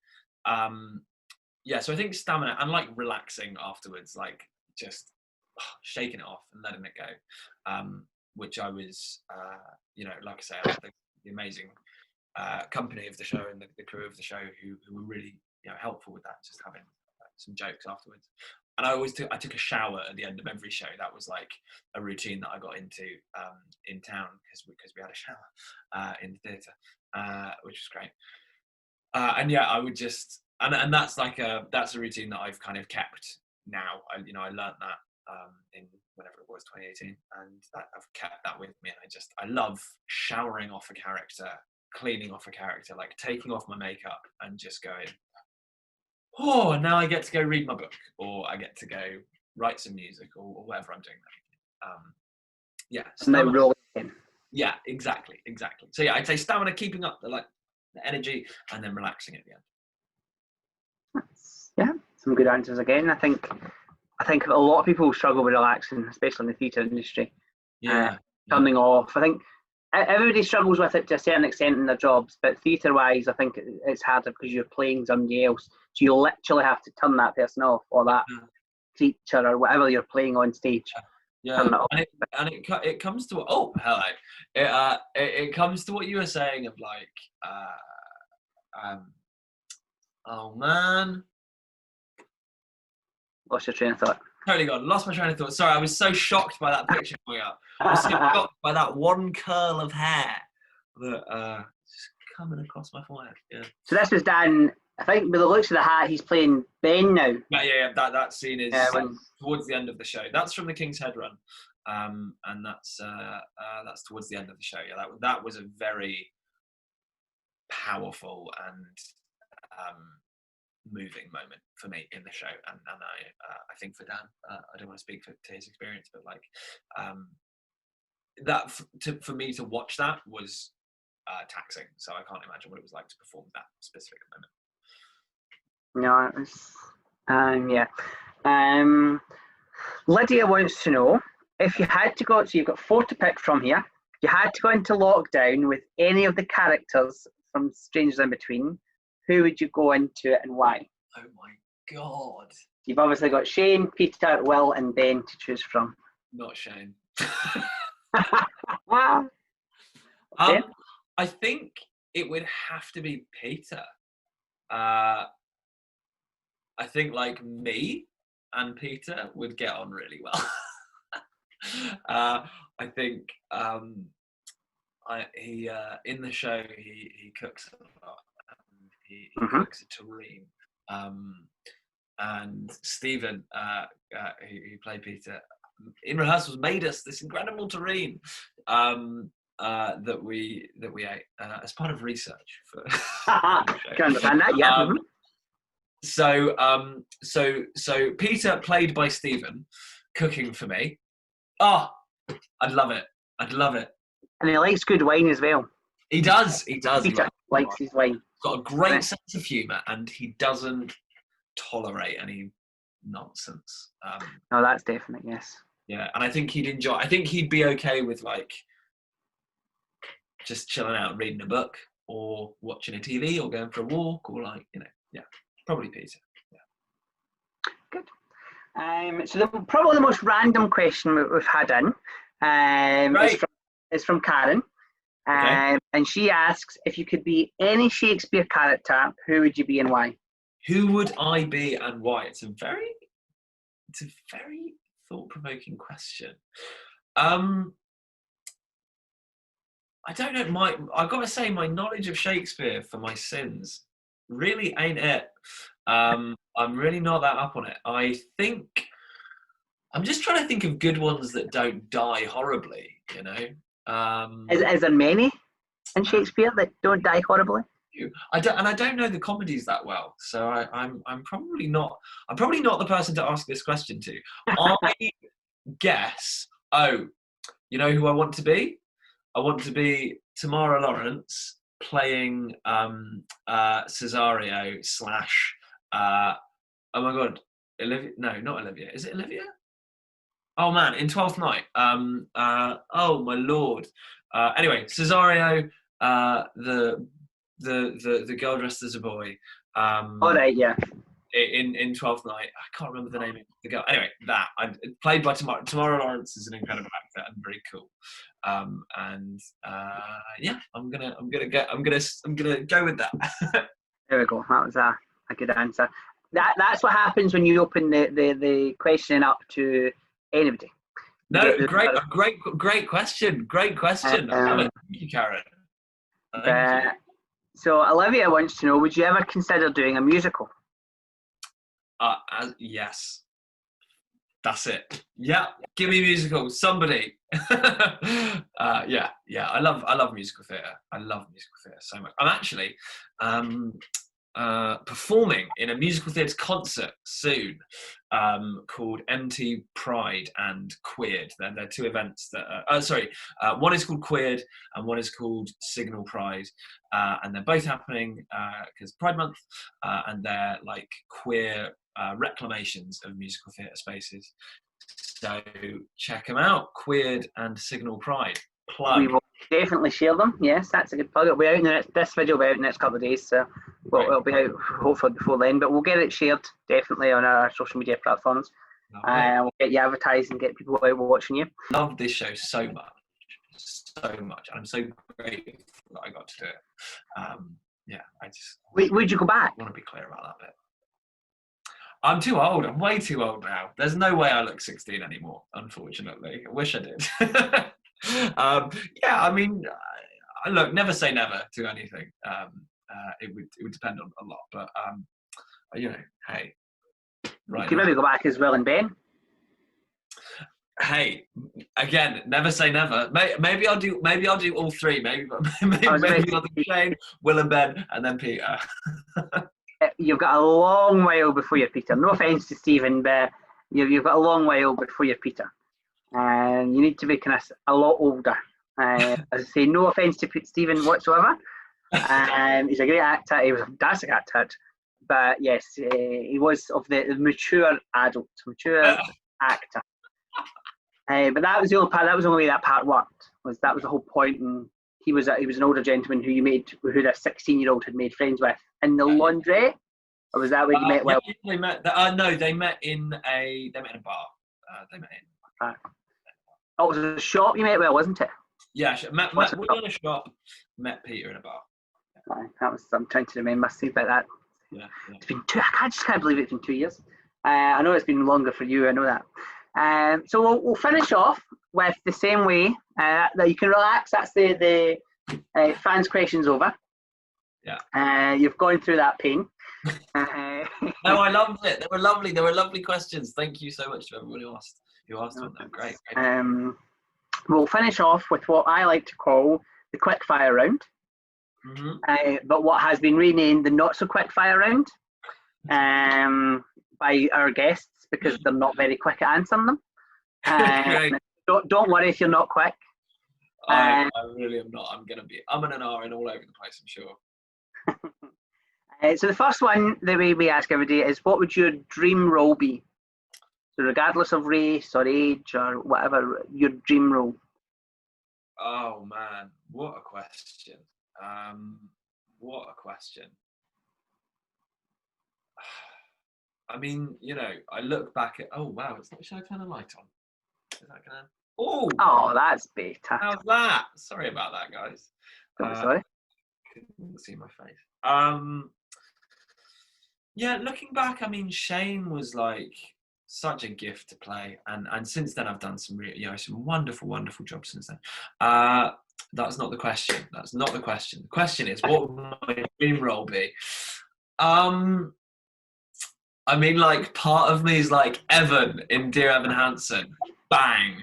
So I think stamina and like relaxing afterwards, like just shaking it off and letting it go, which I was, like I say, I had the amazing company of the show and the crew of the show who were really helpful with that, just having some jokes afterwards. And I took a shower at the end of every show. That was like a routine that I got into in town because we had a shower in the theatre, which was great. I would just and that's that's a routine that I've kind of kept now. I learned that in whenever it was 2018, and I've kept that with me. And I love showering off a character, cleaning off a character, like taking off my makeup and just going, now I get to go read my book, or I get to go write some music, or whatever I'm doing now. No rolling. Yeah, exactly. So I'd say stamina, keeping up the energy, and then relaxing at the end. Yeah, some good answers again. I think a lot of people struggle with relaxing, especially in the theatre industry. Coming off. I think everybody struggles with it to a certain extent in their jobs, but theatre-wise, I think it's harder because you're playing somebody else. So you literally have to turn that person off, or that creature, or whatever you're playing on stage. Yeah, and it comes to it comes to what you were saying of oh man, Lost your train of thought. Totally gone. Lost my train of thought. Sorry, I was so shocked by that picture coming up. I was so shocked by that one curl of hair that just coming across my forehead. Yeah. So this was Dan. I think with the looks of the hat, he's playing Ben now. Yeah. That scene is towards the end of the show. That's from the King's Head run, and that's towards the end of the show. Yeah, that was a very powerful and moving moment for me in the show, and I think for Dan, I don't want to speak to his experience, but for me to watch that was taxing. So I can't imagine what it was like to perform that specific moment. No, it was, Lydia wants to know, if you had to go, so you've got 4 to pick from here, if you had to go into lockdown with any of the characters from Strangers in Between, who would you go into it and why? Oh my God. You've obviously got Shane, Peter, Will and Ben to choose from. Not Shane. Okay. I think it would have to be Peter. I think me and Peter would get on really well. I think he in the show he cooks a lot. He cooks a terrine. And Stephen, who played Peter, in rehearsals made us this incredible terrine that we ate as part of research for. Can understand that, yeah. So Peter, played by Stephen, cooking for me. Oh, I'd love it. And he likes good wine as well. He does. He Peter likes his wine. Got a great sense of humour, and he doesn't tolerate any nonsense. No, that's definite. Yes. Yeah, and I think he'd enjoy. I think he'd be okay with like just chilling out, and reading a book, or watching a TV, or going for a walk, or like probably Peter. Good. So probably the most random question we've had in is from Karen. Okay. And she asks, if you could be any Shakespeare character, who would you be and why? Who would I be and why? It's a very thought-provoking question. I don't know. I've got to say, my knowledge of Shakespeare for my sins really ain't it. I'm really not that up on it. I think I'm just trying to think of good ones that don't die horribly. Is there many in Shakespeare that don't die horribly? I don't know the comedies that well, so I'm probably not the person to ask this question to. I guess. Oh, you know who I want to be? I want to be Tamara Lawrence playing Cesario / oh my god, Olivia? No, not Olivia. Is it Olivia? Oh man, in 12th Night. Oh my lord. Anyway, Cesario, the girl dressed as a boy. All right, yeah. In 12th Night, I can't remember the name of the girl. Anyway, played by Tamara Lawrence is an incredible actor and very cool. Yeah, I'm gonna go with that. There we go. That was a good answer. That's what happens when you open the question up to anybody. No, great question. Great question. I love it. Thank you, Karen. So Olivia wants to know: would you ever consider doing a musical? Yes. That's it. Yeah, give me a musical. Somebody. Yeah. I love musical theatre. I love musical theatre so much. I'm actually performing in a musical theatre concert soon called MT Pride and Queered. They're two events that one is called Queered and one is called Signal Pride, and they're both happening because Pride Month, and they're like queer reclamations of musical theatre spaces. So check them out, Queered and Signal Pride. Plug. We will definitely share them. Yes, that's a good plug. It'll be out this video will be out in the next couple of days, so it'll be out hopefully before then. But we'll get it shared definitely on our social media platforms. We'll get you advertised and get people out watching you. Love this show so much. I'm so grateful that I got to do it. Yeah, I just. Would you go back? I want to be clear about that bit. I'm too old. I'm way too old now. There's no way I look 16 anymore, unfortunately. I wish I did. Yeah, I mean, look, never say never to anything. It would depend on a lot, but hey, right. You can maybe go back as well and Ben. Hey, again, never say never. Maybe I'll do all three. Maybe I'll do Shane, Will and Ben, and then Peter. You've got a long while before you're Peter. No offence to Stephen, but you've got a long while before you're Peter. And you need to be kind of a lot older. As I say, no offence to Stephen whatsoever. He's a great actor. He was a fantastic actor. But yes, he was of the mature adult, mature actor. But that was the only part. That was the only way that part worked. That was the whole point. And he was an older gentleman who the 16-year-old had made friends with in the laundrette. Or was that where you met? Well, yeah, they met. No, they met in a bar. Oh, it was a shop you met well, wasn't it? Yeah, met Will in a shop. Met Peter in a bar. That was. I'm trying to remember. See about that. Yeah. It's been I just can't believe it's been 2 years. I know it's been longer for you. I know that. So we'll finish off with the same way that you can relax. That's the fans' questions over. Yeah. You've gone through that pain. No, I loved it. They were lovely. They were lovely questions. Thank you so much to everyone who asked them. Great. We'll finish off with what I like to call the quick fire round. Mm-hmm. But what has been renamed the not so quick fire round by our guests because they're not very quick at answering them. Don't worry if you're not quick. I really am not. I'm going to be umming and ahhing all over the place, I'm sure. So the first one that we ask every day is, what would your dream role be? So regardless of race or age or whatever, your dream role. Oh man, what a question. What a question. I mean, I look back at, oh wow, should I turn the light on? Is that gonna? Oh, that's better. How's that? Sorry about that, guys. Sorry. Couldn't see my face. Yeah, looking back, I mean, Shane was like such a gift to play, and since then I've done some some wonderful, wonderful jobs since then. That's not the question. That's not the question. The question is, what would my dream role be? I mean, like, part of me is like Evan in Dear Evan Hansen. Bang!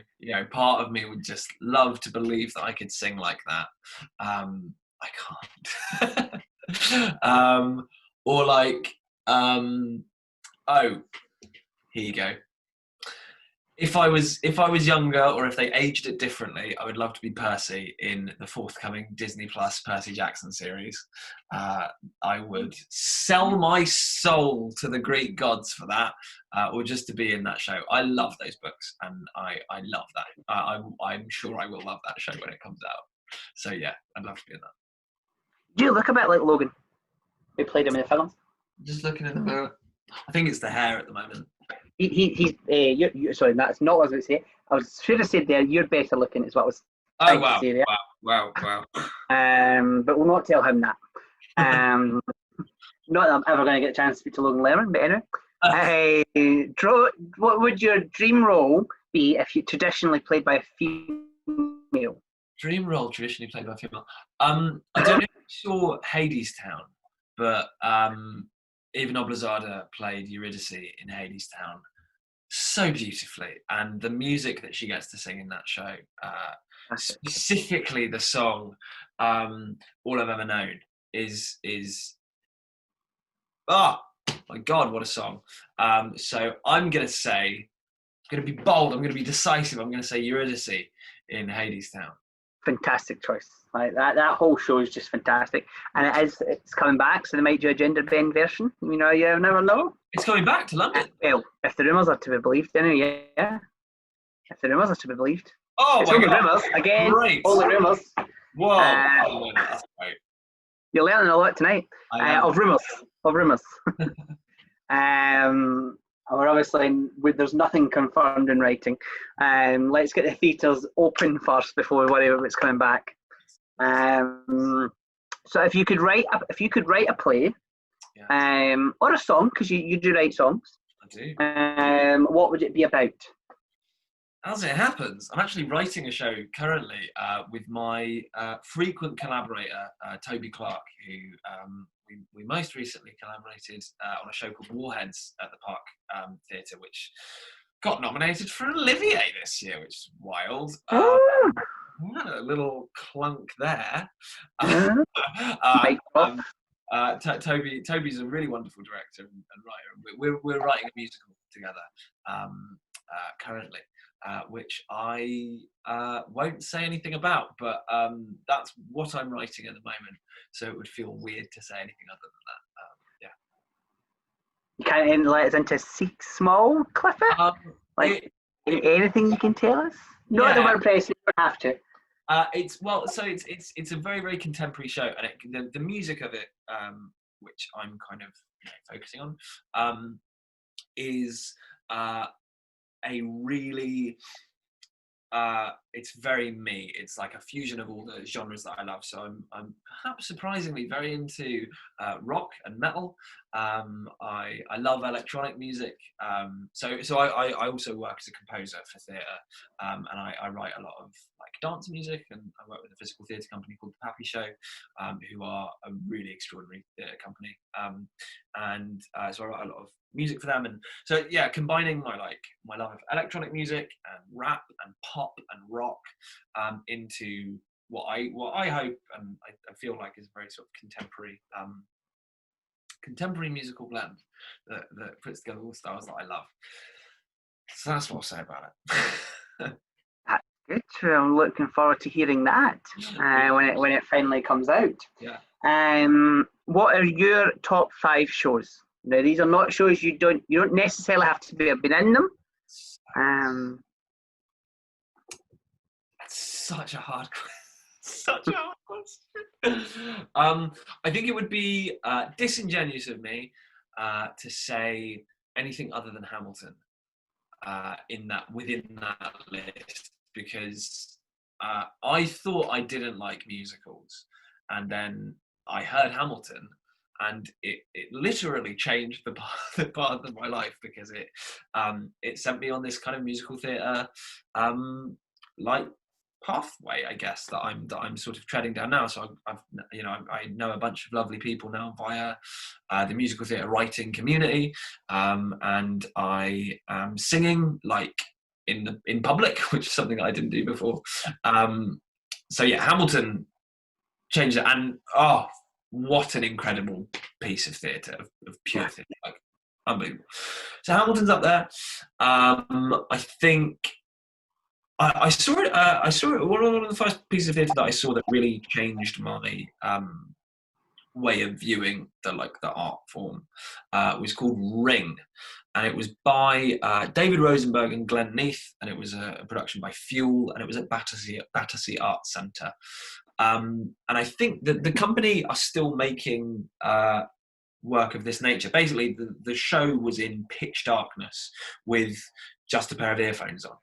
Part of me would just love to believe that I could sing like that. I can't. Or like, oh, here you go. If I was younger, or if they aged it differently, I would love to be Percy in the forthcoming Disney Plus Percy Jackson series. I would sell my soul to the Greek gods for that, or just to be in that show. I love those books, and I love that. I'm sure I will love that show when it comes out. So yeah, I'd love to be in that. Do you look a bit like Logan, who played him in the film? Just looking in the mirror. I think it's the hair at the moment. He's sorry, that's not what I was going to say. I should have said there, you're better looking, is what I was trying to say there. Wow. But we'll not tell him that. Not that I'm ever going to get a chance to speak to Logan Lerman, but anyway. What would your dream role be if you traditionally played by a female? Dream role traditionally played by a female. I don't know if you saw Hadestown, but Eva Noblezada played Eurydice in Hadestown so beautifully, and the music that she gets to sing in that show, specifically the song "All I've Ever Known," is oh my God, what a song! So I'm gonna be bold. I'm gonna be decisive. I'm gonna say Eurydice in Hadestown. Fantastic choice. Like that whole show is just fantastic, and it's coming back, so they might do a gender bend version. You never know. It's coming back to London. Well, if the rumours are to be believed, anyway, yeah. If the rumours are to be believed. Oh it's my only God! Rumours again. Great. Only rumours. Whoa! That's great. You're learning a lot tonight. Of rumours. We're obviously, there's nothing confirmed in writing. Let's get the theatres open first before we worry about what's coming back. So if you could write a play, or a song, because you do write songs. I do. What would it be about? As it happens, I'm actually writing a show currently with my frequent collaborator, Toby Clark, who we most recently collaborated on a show called Warheads at the Park Theatre, which got nominated for an Olivier this year, which is wild. A little clunk there. Toby's a really wonderful director and writer. We're writing a musical together currently. Which I won't say anything about, but that's what I'm writing at the moment. So it would feel weird to say anything other than that. You can't let us into small clip it? Anything you can tell us? Not the word press. You don't have to. It's a very, very contemporary show, and the music of it, which I'm kind of focusing on, is a really it's very me. It's like a fusion of all the genres that I love. So I'm perhaps surprisingly very into rock and metal. I love electronic music. So I also work as a composer for theatre, and I write a lot of like dance music, and I work with a physical theatre company called The Pappy Show, who are a really extraordinary theatre company. So I write a lot of music for them, and so combining my love of electronic music and rap and pop and rock into what I hope and I feel like is a very sort of contemporary musical blend that puts together all styles that I love. So that's what I'll say about it. Good. I'm looking forward to hearing that when it finally comes out. Yeah. What are your top 5 shows? Now, these are not shows you don't necessarily have to have been in them. That's such a hard question. Such a hard question. I think it would be disingenuous of me to say anything other than Hamilton within that list, because I thought I didn't like musicals, and then I heard Hamilton, and it literally changed the path of my life, because it sent me on this kind of musical theatre like pathway, I guess, that I'm sort of treading down now. So I know a bunch of lovely people now via the musical theatre writing community, and I am singing like in public, which is something that I didn't do before. So yeah, Hamilton changed it, and what an incredible piece of theatre, of pure theatre, like unbelievable. So Hamilton's up there. I think I saw it. One of the first pieces of theatre that I saw that really changed my way of viewing the art form was called Ring, and it was by David Rosenberg and Glenn Neath, and it was a production by Fuel, and it was at Battersea Arts Centre. And I think that the company are still making work of this nature. Basically, the show was in pitch darkness with just a pair of earphones on.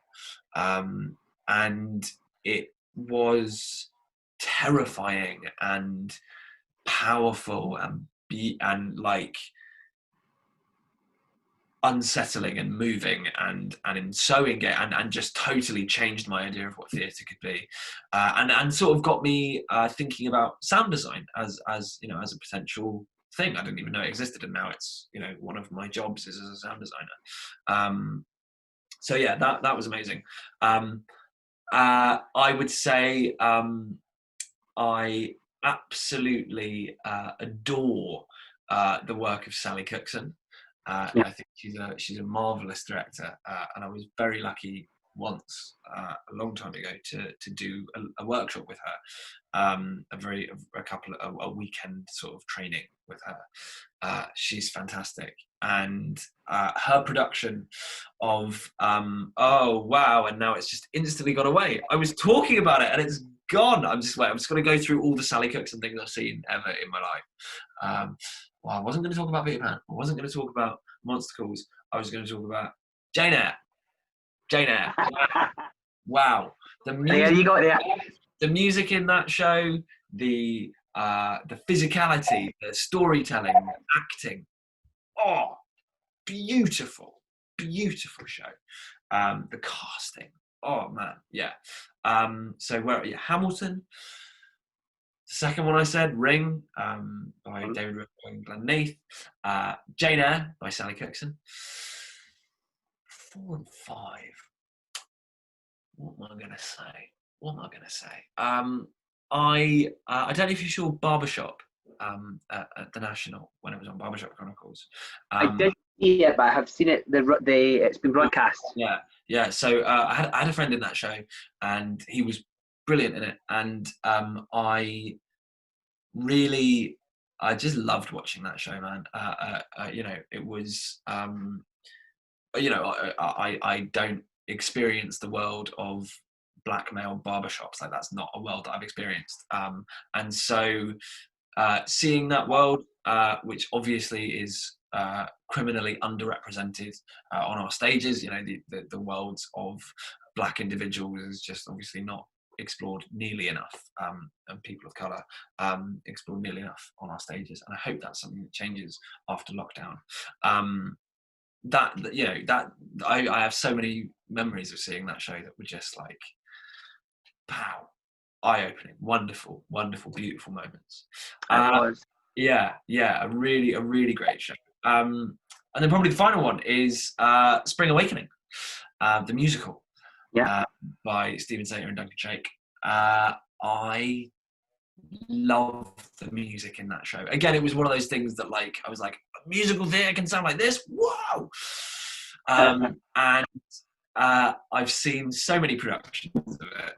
And it was terrifying and powerful and like unsettling and moving and so engaged and just totally changed my idea of what theatre could be, and sort of got me thinking about sound design as as a potential thing. I didn't even know it existed, and now it's one of my jobs is as a sound designer. So yeah, that was amazing. I would say I absolutely adore the work of Sally Cookson. I think she's a marvelous director, and I was very lucky once a long time ago to do a workshop with her, a weekend sort of training with her. She's fantastic, and her production of oh wow, and now it's just instantly gone away. I was talking about it and it's gone. I'm just going to go through all the Sally Cookson things I've seen ever in my life. Well, I wasn't going to talk about Peter Pan. I wasn't going to talk about Monstercalls. I was going to talk about Jane Eyre. Jane Eyre. Wow. The music, you got it. The music in that show, the physicality, the storytelling, the acting. Oh, beautiful, beautiful show. The casting. Oh man, yeah. So where are you? Hamilton. The second one I said, Ring, by David Rosenberg and Glenn Neath. Jane Eyre by Sally Cookson. 4 and 5. What am I going to say? I don't know if you saw Barbershop at the National when it was on Barbershop Chronicles. I did see it, but I have seen it. It's been broadcast. Yeah. So I had a friend in that show, and he was brilliant in it, and I just loved watching that show, man. It was I don't experience the world of black male barbershops. Like, that's not a world that I've experienced, and so seeing that world, which obviously is criminally underrepresented on our stages, the worlds of black individuals is just obviously not explored nearly enough, and people of colour explored nearly enough on our stages, and I hope that's something that changes after lockdown. I have so many memories of seeing that show that were just like, pow, eye-opening, wonderful, beautiful moments. Yeah, a really great show. And then probably the final one is Spring Awakening, the musical, by Stephen Sater and Duncan Shake. I love the music in that show. Again, it was one of those things that, like, I was like, musical theatre can sound like this? Wow! And I've seen so many productions of it.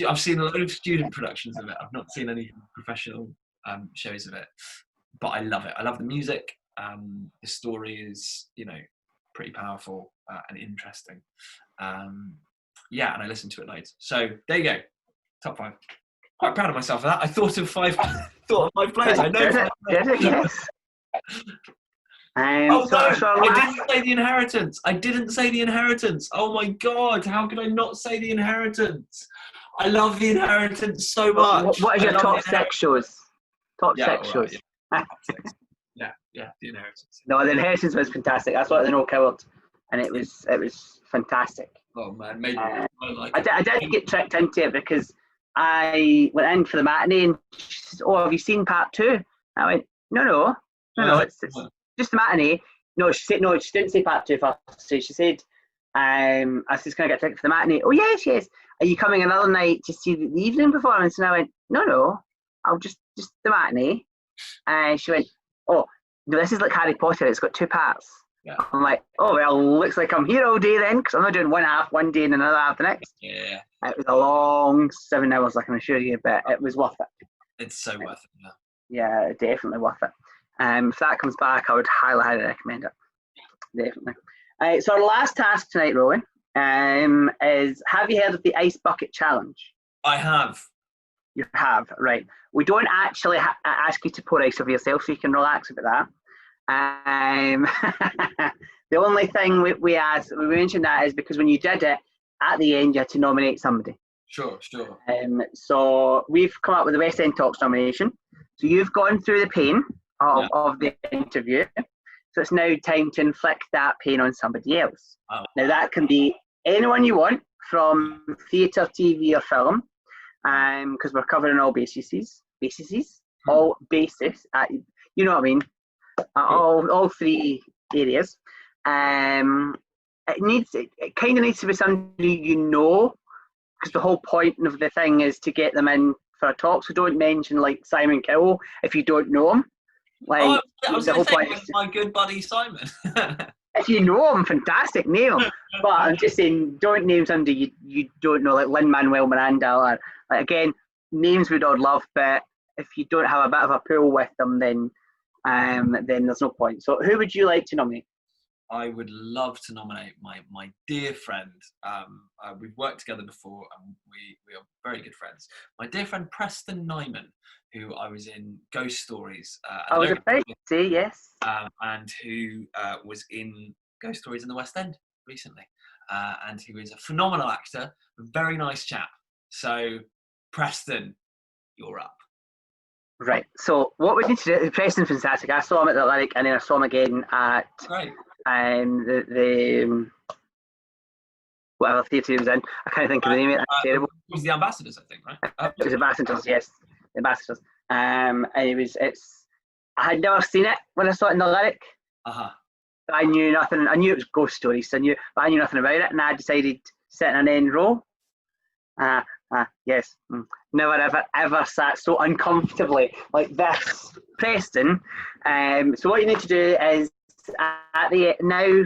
I've seen a lot of student productions of it. I've not seen any professional shows of it, but I love it. I love the music. The story is, pretty powerful and interesting. Yeah, and I listen to it loads. So there you go, top 5. Quite proud of myself for that. I thought of 5 players. I know 5 players. Yes. Oh no! I didn't say The Inheritance. I didn't say The Inheritance. Oh my god! How could I not say The Inheritance? I love The Inheritance so much. What is your top 6 shows? Top 6 shows. Yeah, The Inheritance. No, The Inheritance was fantastic. That's what the No Coward, and it was fantastic. Oh man, maybe I did get tricked into it because I went in for the matinee and she said, "Oh, have you seen part 2?" I went, No, it's just the matinee. No, she said no. She didn't say part 2 first. So she said, I was just going to get tickets for the matinee. Oh yes. Are you coming another night to see the evening performance? And I went, no. I'll just the matinee. And she went, oh, no, this is like Harry Potter. It's got 2 parts. Yeah. I'm like, oh well, looks like I'm here all day then, because I'm not doing one half one day and another half the next. Yeah. It was a long 7 hours, I can assure you, but it was worth it. It's so worth it. Yeah, definitely worth it. If that comes back, I would highly recommend it. Definitely. So our last task tonight, Rowan, is, have you heard of the Ice Bucket Challenge? I have. You have, right. We don't actually ask you to pour ice over yourself, so you can relax about that. The only thing we mentioned that is because when you did it, at the end you had to nominate somebody. Sure. So we've come up with the West End Talks nomination. So you've gone through the pain of the interview. So it's now time to inflict that pain on somebody else. Oh. Now that can be anyone you want, from theatre, TV or film, because we're covering all bases, all bases, you know what I mean, all 3 areas. It kind of needs to be somebody because the whole point of the thing is to get them in for a talk. So don't mention like Simon Cowell if you don't know him. Like, I was going to say my good buddy Simon. If you know him, fantastic, name him. But I'm just saying, don't name somebody you don't know, like Lin-Manuel Miranda, or like, again, names we'd all love, but if you don't have a bit of a pool with them, then there's no point. So who would you like to nominate? I would love to nominate my dear friend. We've worked together before, and we are very good friends. My dear friend Preston Nyman, who I was in Ghost Stories. I was about to say, yes. And who was in Ghost Stories in the West End recently. And who is a phenomenal actor, a very nice chap. So, Preston, you're up. Right. So what we need to do, Preston's fantastic. I saw him at the Lyric, and then I saw him again at the whatever theatre he was in. I can't think of the name of it. That's terrible. It was the Ambassadors, I think, right? It was Ambassadors, yes. The Ambassadors. And I had never seen it when I saw it in the Lyric. I knew nothing. I knew it was Ghost Stories, but I knew nothing about it, and I decided to sit in an end row. Yes. Never ever sat so uncomfortably like this. Preston. So what you need to do is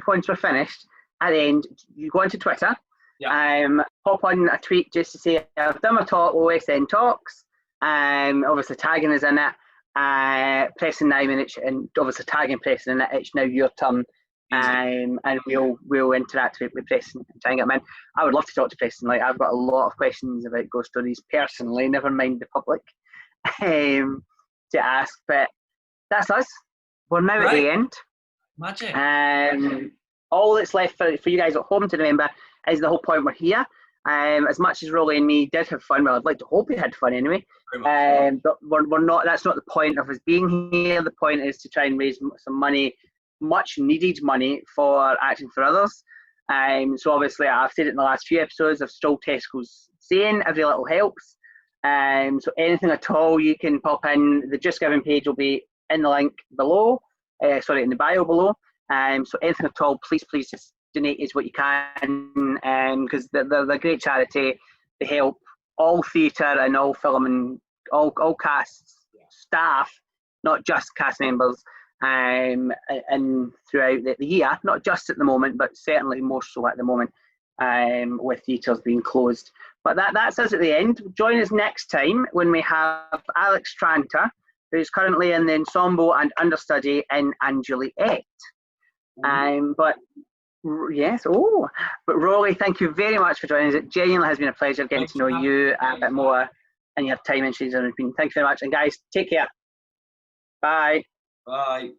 once we're finished, at the end, you go onto Twitter. Pop on a tweet just to say I've done my talk with West End Talks. Obviously tagging is in it. Preston Nyman, and obviously tagging Preston in it. It's now your turn. And we'll interact with Preston and try and get them in. I would love to talk to Preston. Like, I've got a lot of questions about Ghost Stories personally, never mind the public, to ask. But that's us. We're now at the end. Magic. All that's left for you guys at home to remember is the whole point we're here. As much as Roly and me did have fun, well, I'd like to hope we had fun anyway. But we're not. That's not the point of us being here. The point is to try and raise some money, much needed money, for Acting for Others. So obviously, I've said it in the last few episodes. I've stole Tesco's saying every little helps. So anything at all you can pop in. The Just Giving page will be in the link below. In the bio below. So anything at all, please just donate is what you can, because they're a great charity. They help all theatre and all film and all casts, staff, not just cast members, and throughout the year, not just at the moment, but certainly more so at the moment, with theatres being closed. But that's us at the end. Join us next time when we have Alex Tranter, who's currently in the ensemble and understudy in Anjuliette. But yes, but Roly, thank you very much for joining us. It genuinely has been a pleasure getting to know you a bit more and your time in Shades of Routine. Thank you very much. And guys, take care. Bye. Bye.